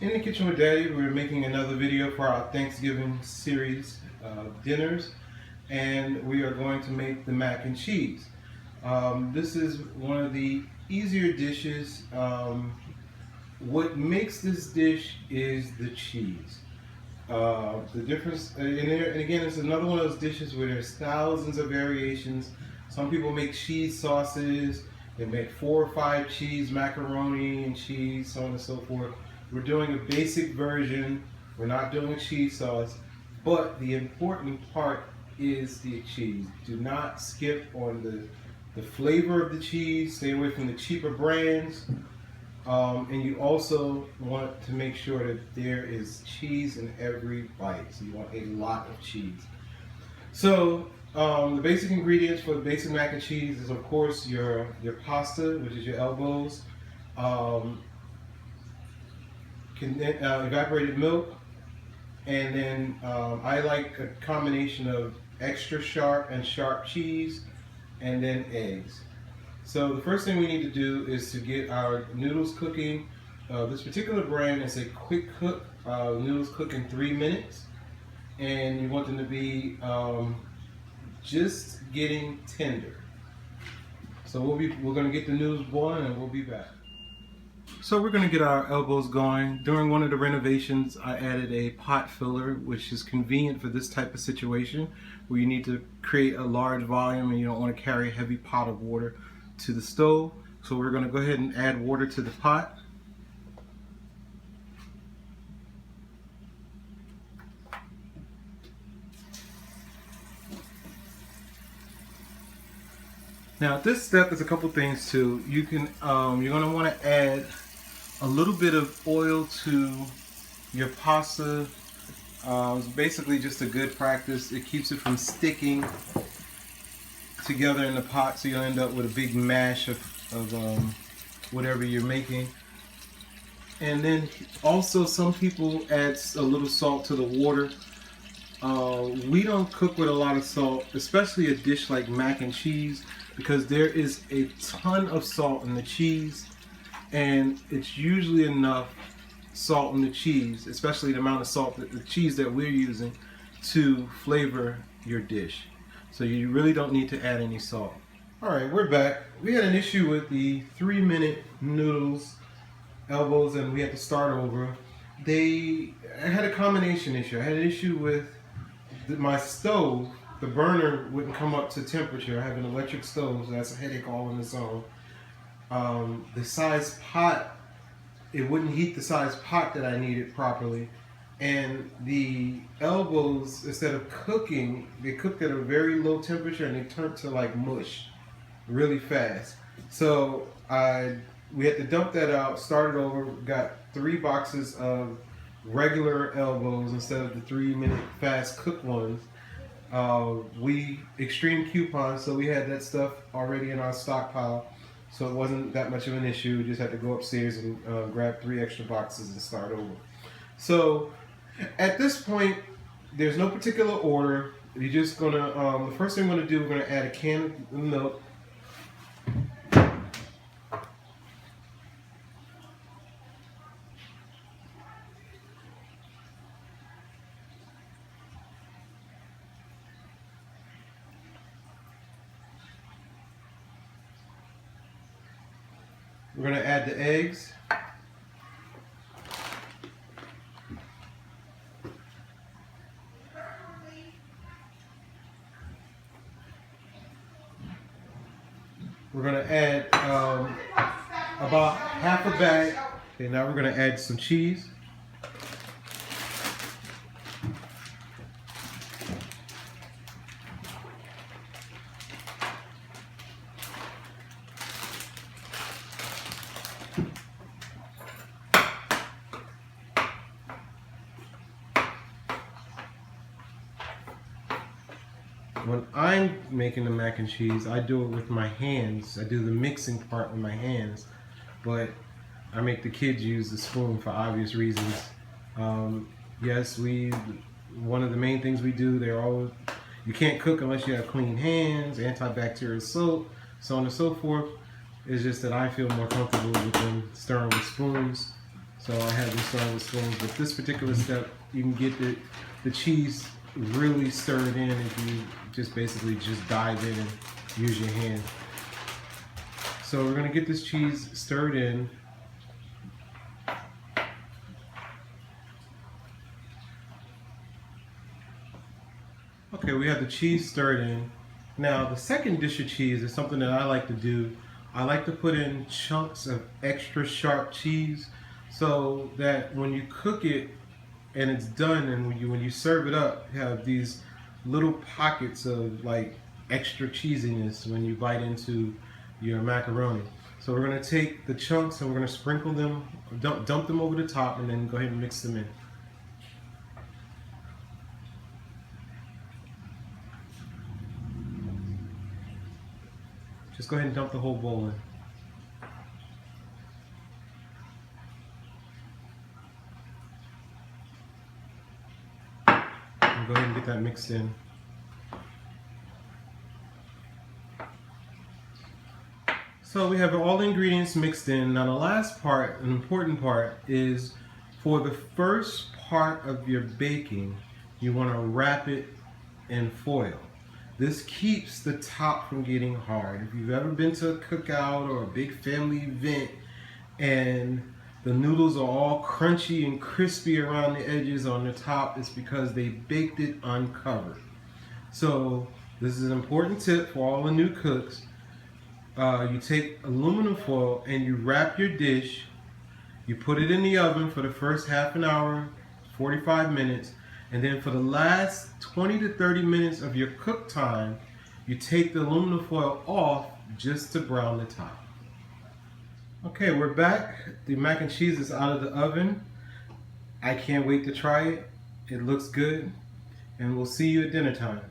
In the Kitchen with Daddy, we're making another video for our Thanksgiving series dinners, and we are going to make the mac and cheese. This is one of the easier dishes. What makes this dish is the cheese. The difference, and again, it's another one of those dishes where there's thousands of variations. Some people make cheese sauces, they make 4 or 5 cheese macaroni and cheese, so on and so forth. We're doing a basic version. We're not doing cheese sauce, but the important part is the cheese. Do not skip on the flavor of the cheese. Stay away from the cheaper brands. And you also want to make sure that there is cheese in every bite. So you want a lot of cheese. So the basic ingredients for the basic mac and cheese is, of course, your pasta, which is your elbows, evaporated milk, and then I like a combination of extra sharp and sharp cheese, and then eggs. So the first thing we need to do is to get our noodles cooking. This particular brand is a quick cook. Noodles cook in 3 minutes, and you want them to be just getting tender. So we're going to get the noodles boiling, and we'll be back. So we're going to get our elbows going. During one of the renovations, I added a pot filler, which is convenient for this type of situation where you need to create a large volume and you don't want to carry a heavy pot of water to the stove. So we're going to go ahead and add water to the pot. Now at this step, there's a couple things too. You can you're going to want to add a little bit of oil to your pasta. It's basically just a good practice. It keeps it from sticking together in the pot, so you'll end up with a big mash of whatever you're making. And then also some people add a little salt to the water. We don't cook with a lot of salt, especially a dish like mac and cheese, because there is a ton of salt in the cheese, and it's usually enough salt in the cheese, especially the amount of salt that the cheese that we're using, to flavor your dish. So you really don't need to add any salt. Alright, we're back. We had an issue with the 3-minute noodles elbows, and we had to start over. I had a combination issue. I had an issue with my stove. The burner wouldn't come up to temperature. I have an electric stove, so that's a headache all on its own. The size pot, it wouldn't heat the size pot that I needed properly. And the elbows, instead of cooking, they cooked at a very low temperature and they turned to like mush really fast. So we had to dump that out, started over, got 3 boxes of regular elbows instead of the 3-minute fast cook ones. We extreme coupon, so we had that stuff already in our stockpile, so it wasn't that much of an issue. We just had to go upstairs and grab 3 extra boxes and start over. So at this point, there's no particular order. You're just gonna, the first thing we're gonna do, we're gonna add a can of milk. We're going to add the eggs. We're going to add about half a bag. Okay, now we're going to add some cheese. When I'm making the mac and cheese, I do it with my hands. I do the mixing part with my hands, but I make the kids use the spoon for obvious reasons. Yes, one of the main things we do, you can't cook unless you have clean hands, antibacterial soap, so on and so forth. It's just that I feel more comfortable with them stirring with spoons. So I have this on with spoons, but this particular step, you can get the cheese really stirred in if you just basically just dive in and use your hand. So we're gonna get this cheese stirred in. Okay, we have the cheese stirred in. Now the second dish of cheese is something that I like to do. I like to put in chunks of extra sharp cheese so that when you cook it and it's done, and when you serve it up, you have these little pockets of like extra cheesiness when you bite into your macaroni. So we're gonna take the chunks and we're gonna sprinkle them, dump them over the top, and then go ahead and mix them in. Just go ahead and dump the whole bowl in. And go ahead and get that mixed in. So we have all the ingredients mixed in. Now the last part, an important part, is for the first part of your baking, you want to wrap it in foil. This keeps the top from getting hard. If you've ever been to a cookout or a big family event and the noodles are all crunchy and crispy around the edges on the top, it's because they baked it uncovered. So this is an important tip for all the new cooks. You take aluminum foil and you wrap your dish. You put it in the oven for the first half an hour, 45 minutes, and then for the last 20 to 30 minutes of your cook time, you take the aluminum foil off just to brown the top. Okay, we're back. The mac and cheese is out of the oven. I can't wait to try it. It looks good, and we'll see you at dinner time.